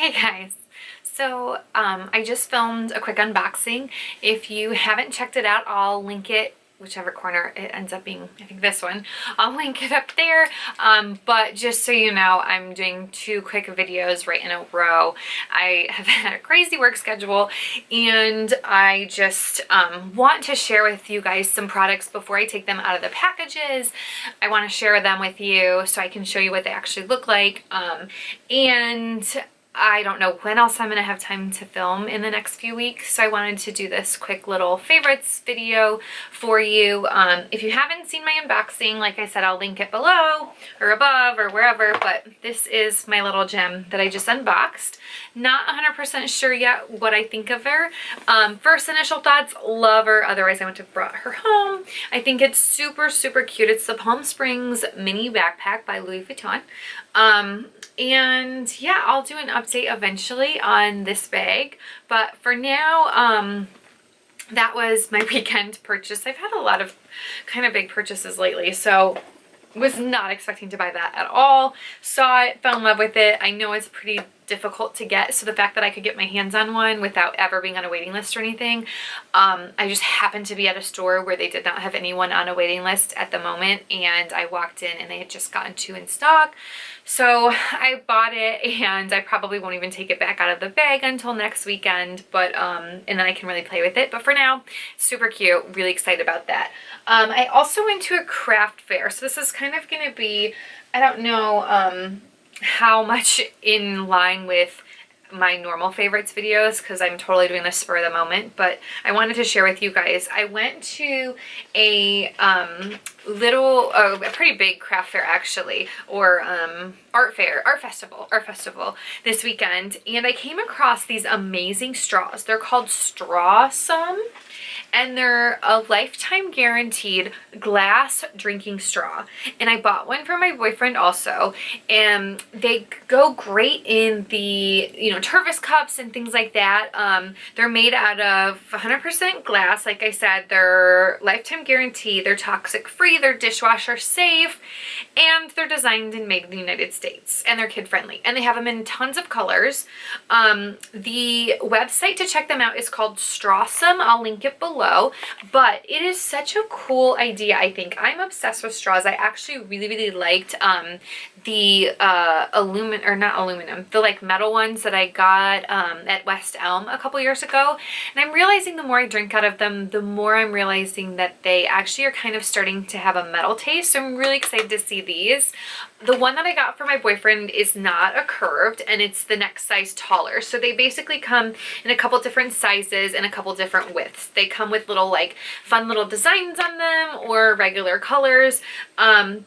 Hey guys, so I just filmed a quick unboxing. If you haven't checked it out, I'll link it whichever corner it ends up being. I think this one. I'll link it up there. But just so you know, I'm doing two quick videos right in a row. I have had a crazy work schedule and I just want to share with you guys some products before I take them out of the packages. I want to share them with you so I can show you what they actually look like. And I don't know when else I'm going to have time to film in the next few weeks, so I wanted to do this quick little favorites video for you. If you haven't seen my unboxing, like I said, I'll link it below or above or wherever, but this is my little gem that I just unboxed. Not 100% sure yet what I think of her. First initial thoughts, love her, otherwise I would have brought her home. I think it's super, super cute. It's the Palm Springs mini backpack by Louis Vuitton. And yeah, I'll do an update eventually on this bag, but for now, that was my weekend purchase. I've had a lot of kind of big purchases lately, so was not expecting to buy that at all. Saw it, fell in love with it. I know it's pretty difficult to get, so the fact that I could get my hands on one without ever being on a waiting list or anything, I just happened to be at a store where they did not have anyone on a waiting list at the moment, and I walked in and they had just gotten two in stock. So I bought it, and I probably won't even take it back out of the bag until next weekend, but and then I can really play with it. But for now, super cute, really excited about that. I also went to a craft fair, so this is kind of going to be, I don't know how much in line with my normal favorites videos, because I'm totally doing this for the moment, but I wanted to share with you guys. I went to a a pretty big craft fair actually, or art festival this weekend, and I came across these amazing straws. They're called Strawsome, and they're a lifetime guaranteed glass drinking straw. And I bought one for my boyfriend also, and they go great in the, Tervis cups and things like that. They're made out of 100% glass. Like I said, they're lifetime guaranteed, they're toxic free, they're dishwasher safe, and they're designed and made in the United States, and they're kid friendly, and they have them in tons of colors. The website to check them out is called Strawsome. I'll link it below, but it is such a cool idea. I think I'm obsessed with straws. I actually really liked the the like metal ones that I got at West Elm a couple years ago, and I'm realizing the more I drink out of them, the more I'm realizing that they actually are kind of starting to have a metal taste. So I'm really excited to see these. The one that I got for my boyfriend is not a curved, and it's the next size taller. So they basically come in a couple different sizes and a couple different widths. They come with little like fun little designs on them or regular colors.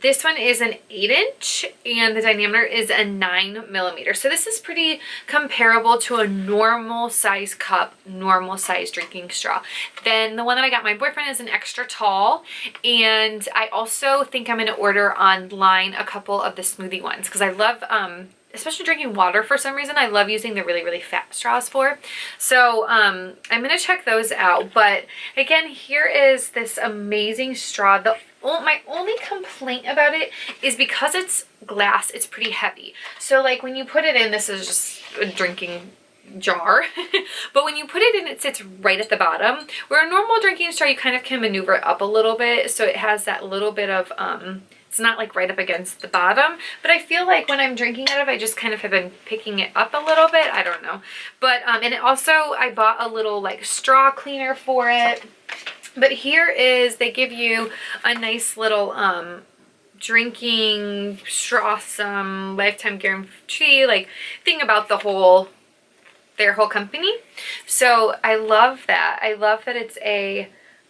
This one is an 8-inch and the diameter is a 9mm. So this is pretty comparable to a normal size cup, normal size drinking straw. Then the one that I got my boyfriend is an extra tall, and I also think I'm going to order online a couple of the smoothie ones, because I love especially drinking water for some reason. I love using the really fat straws for. So I'm gonna check those out. But again, here is this amazing straw. My only complaint about it is because it's glass, it's pretty heavy. So like when you put it in, this is just a drinking jar, but when you put it in, it sits right at the bottom, where a normal drinking straw you kind of can maneuver it up a little bit, so it has that little bit of it's not like right up against the bottom, but I feel like when I'm drinking out of it, I just kind of have been picking it up a little bit. I don't know, but and it also, I bought a little like straw cleaner for it. But here is, they give you a nice little drinking Strawsome lifetime guarantee like thing about their whole company. So I love that. I love that it's a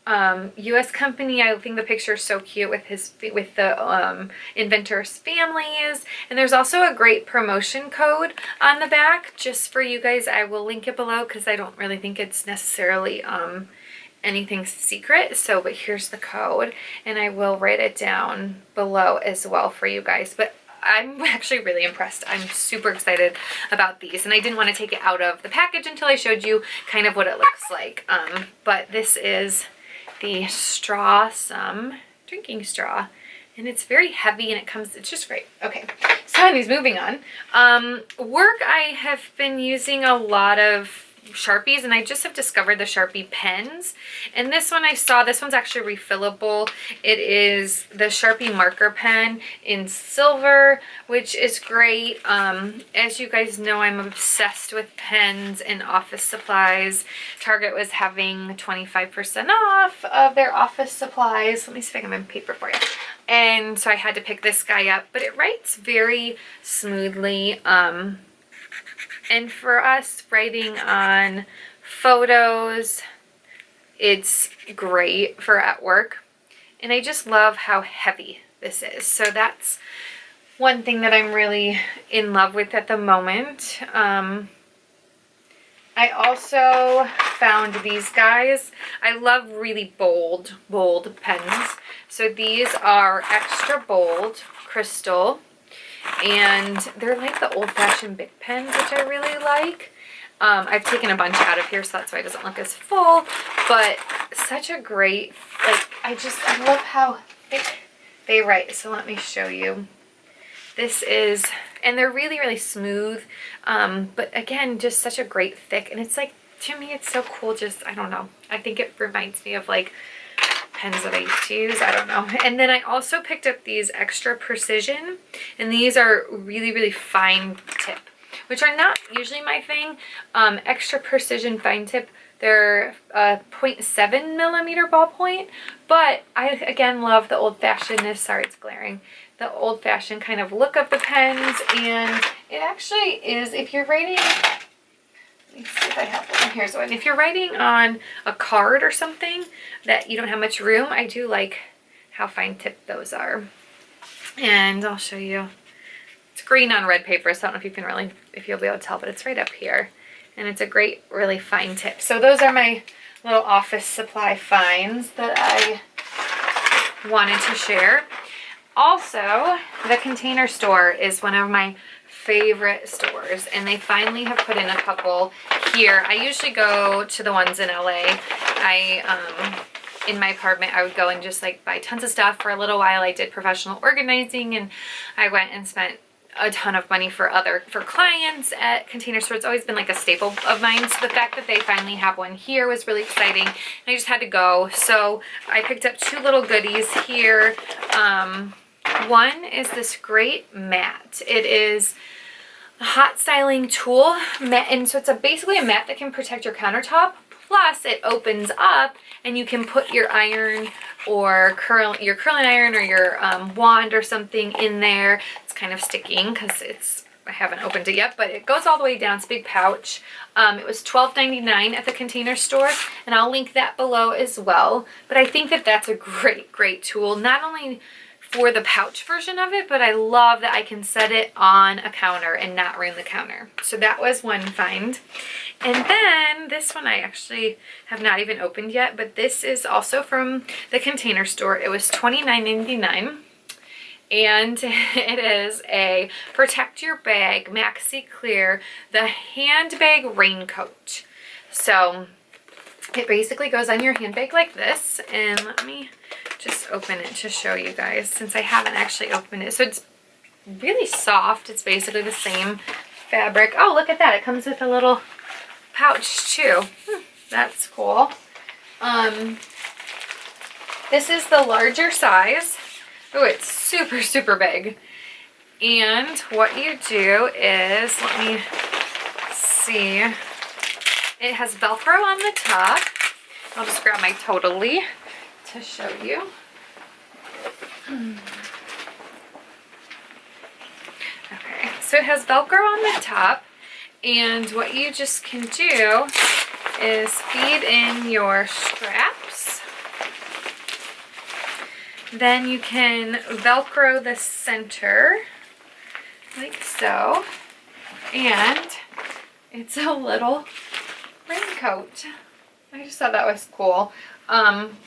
US company. I think the picture is so cute with the inventor's families, and there's also a great promotion code on the back just for you guys. I will link it below because I don't really think it's necessarily anything secret. So but here's the code, and I will write it down below as well for you guys. But I'm actually really impressed. I'm super excited about these, and I didn't want to take it out of the package until I showed you kind of what it looks like. But this is the Strawsome drinking straw, and it's very heavy, and it's just great. Okay, so anyways, moving on. Work, I have been using a lot of Sharpies, and I just have discovered the Sharpie pens, and this one I saw, this one's actually refillable. It is the Sharpie marker pen in silver, which is great. As you guys know, I'm obsessed with pens and office supplies. Target was having 25% off of their office supplies. Let me see if I can find paper for you. And so I had to pick this guy up, but it writes very smoothly. And for us writing on photos, it's great for at work. And I just love how heavy this is. So that's one thing that I'm really in love with at the moment. I also found these guys. I love really bold pens. So these are extra bold crystal. And they're like the old-fashioned Bic pens, which I really like. I've taken a bunch out of here, so that's why it doesn't look as full. But such a great, like, I love how thick they write. So let me show you. This is, and they're really, really smooth. But again, just such a great thick. And it's like, to me, it's so cool. Just, I don't know. I think it reminds me of like pens that I used to use. I don't know. And then I also picked up these extra precision, and these are really, really fine tip, which are not usually my thing. Extra precision fine tip, they're a 0.7 millimeter ballpoint, but I again love the old-fashionedness. Sorry, it's glaring. The old-fashioned kind of look of the pens, and it actually is, if you're writing, let me see if I have one. Here's one. If you're writing on a card or something that you don't have much room, I do like how fine tipped those are. And I'll show you. It's green on red paper, so I don't know if you can really, if you'll be able to tell, but it's right up here. And it's a great, really fine tip. So those are my little office supply finds that I wanted to share. Also, the Container Store is one of my favorite stores, and they finally have put in a couple here. I usually go to the ones in LA. In my apartment, I would go and just like buy tons of stuff. For a little while I did professional organizing, and I went and spent a ton of money for clients at Container Store. It's always been like a staple of mine, so the fact that they finally have one here was really exciting, and I just had to go. So I picked up two little goodies here. One is this great mat. It is a hot styling tool mat, and so it's basically a mat that can protect your countertop. Plus, it opens up, and you can put your iron or your curling iron or your wand or something in there. It's kind of sticking because I haven't opened it yet, but it goes all the way down. It's a big pouch. It was $12.99 at the Container Store, and I'll link that below as well. But I think that that's a great, great tool, not only for the pouch version of it, but I love that I can set it on a counter and not ruin the counter. So that was one find. And then this one I actually have not even opened yet, but this is also from the Container Store. It was $29.99. And it is a Protect Your Bag Maxi Clear, the handbag raincoat. So it basically goes on your handbag like this, and let me just open it to show you guys since I haven't actually opened it. So it's really soft. It's basically the same fabric. Oh, look at that. It comes with a little pouch too. That's cool. This is the larger size. Oh, it's super, super big. And what you do is, let me see. It has Velcro on the top. I'll just grab my Totally to show you. Okay, so it has Velcro on the top, and what you just can do is feed in your straps. Then you can Velcro the center like so, and it's a little raincoat. I just thought that was cool.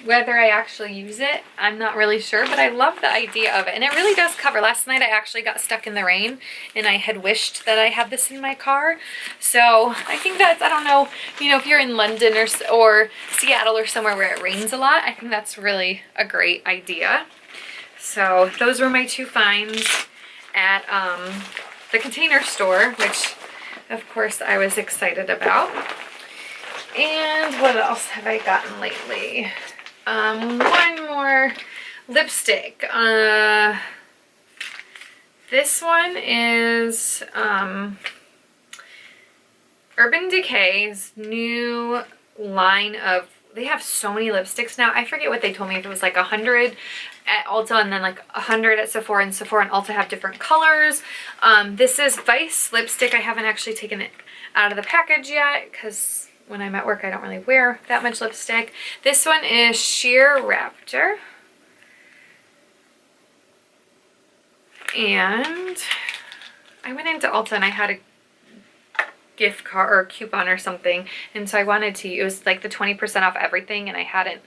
Whether I actually use it, I'm not really sure, but I love the idea of it. And it really does cover. Last night I actually got stuck in the rain, and I had wished that I had this in my car. So I think that's, I don't know, if you're in London or Seattle or somewhere where it rains a lot, I think that's really a great idea. So those were my two finds at the Container Store, which of course I was excited about. And what else have I gotten lately? One more lipstick. This one is Urban Decay's new line of, they have so many lipsticks now. I forget what they told me, if it was like 100 at Ulta and then like 100 at Sephora, and Sephora and Ulta have different colors. This is Vice lipstick. I haven't actually taken it out of the package yet because when I'm at work I don't really wear that much lipstick. This one is Sheer Raptor. And I went into Ulta and I had a gift card or coupon or something, and so I wanted to, it was like the 20% off everything, and I hadn't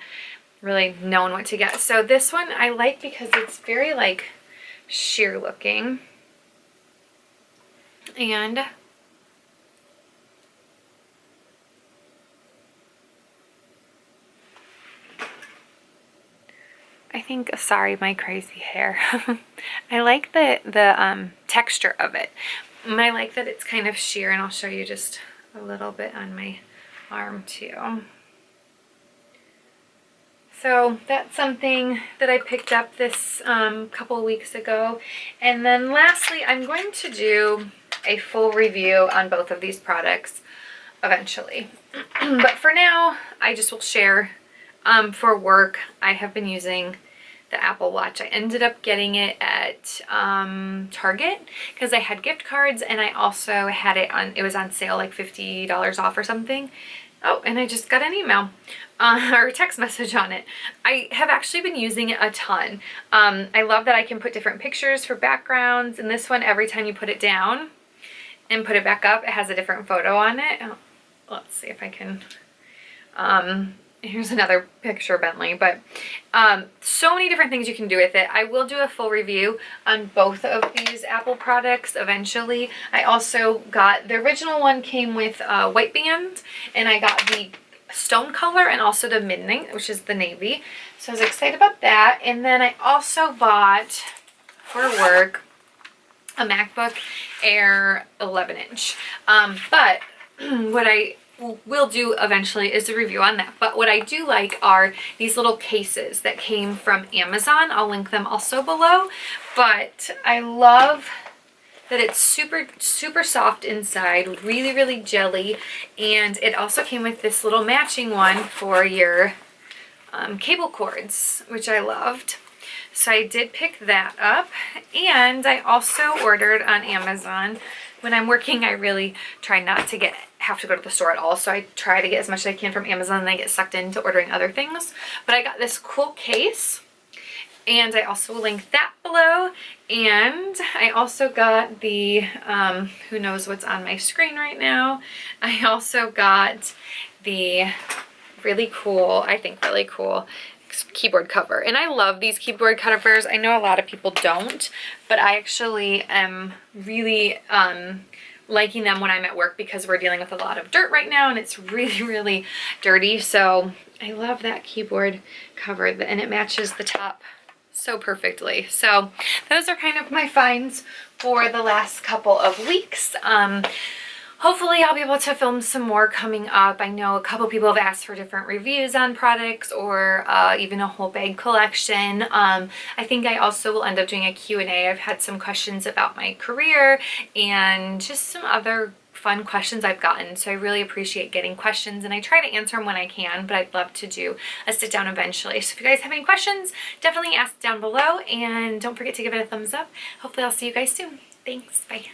really known what to get. So this one I like because it's very like sheer looking, and I think, sorry, my crazy hair. I like the texture of it. And I like that it's kind of sheer, and I'll show you just a little bit on my arm too. So that's something that I picked up this couple of weeks ago. And then lastly, I'm going to do a full review on both of these products eventually. But for now, I just will share. For work, I have been using the Apple Watch. I ended up getting it at Target because I had gift cards, and I also had it on, it was on sale, like $50 off or something. Oh, and I just got an email or a text message on it. I have actually been using it a ton. I love that I can put different pictures for backgrounds, and this one, every time you put it down and put it back up, it has a different photo on it. Oh, let's see if I can, here's another picture of Bentley, but so many different things you can do with it. I will do a full review on both of these Apple products eventually. I also got, the original one came with white band, and I got the stone color and also the midnight, which is the navy. So I was excited about that. And then I also bought for work a MacBook Air 11-inch. But what I will do eventually is a review on that. But what I do like are these little cases that came from Amazon. I'll link them also below. But I love that it's super, super soft inside, really, really jelly. And it also came with this little matching one for your cable cords, which I loved. So I did pick that up. And I also ordered on Amazon. When I'm working, I really try not to have to go to the store at all. So I try to get as much as I can from Amazon, and I get sucked into ordering other things. But I got this cool case, and I also will link that below. And I also got the, who knows what's on my screen right now. I also got the really cool, I think really cool, keyboard cover. And I love these keyboard covers. I know a lot of people don't, but I actually am really liking them when I'm at work because we're dealing with a lot of dirt right now, and it's really, really dirty. So I love that keyboard cover, and it matches the top so perfectly. So those are kind of my finds for the last couple of weeks. Hopefully I'll be able to film some more coming up. I know a couple people have asked for different reviews on products, or even a whole bag collection. I think I also will end up doing a Q&A. I've had some questions about my career and just some other fun questions I've gotten. So I really appreciate getting questions, and I try to answer them when I can, but I'd love to do a sit down eventually. So if you guys have any questions, definitely ask down below, and don't forget to give it a thumbs up. Hopefully I'll see you guys soon. Thanks. Bye.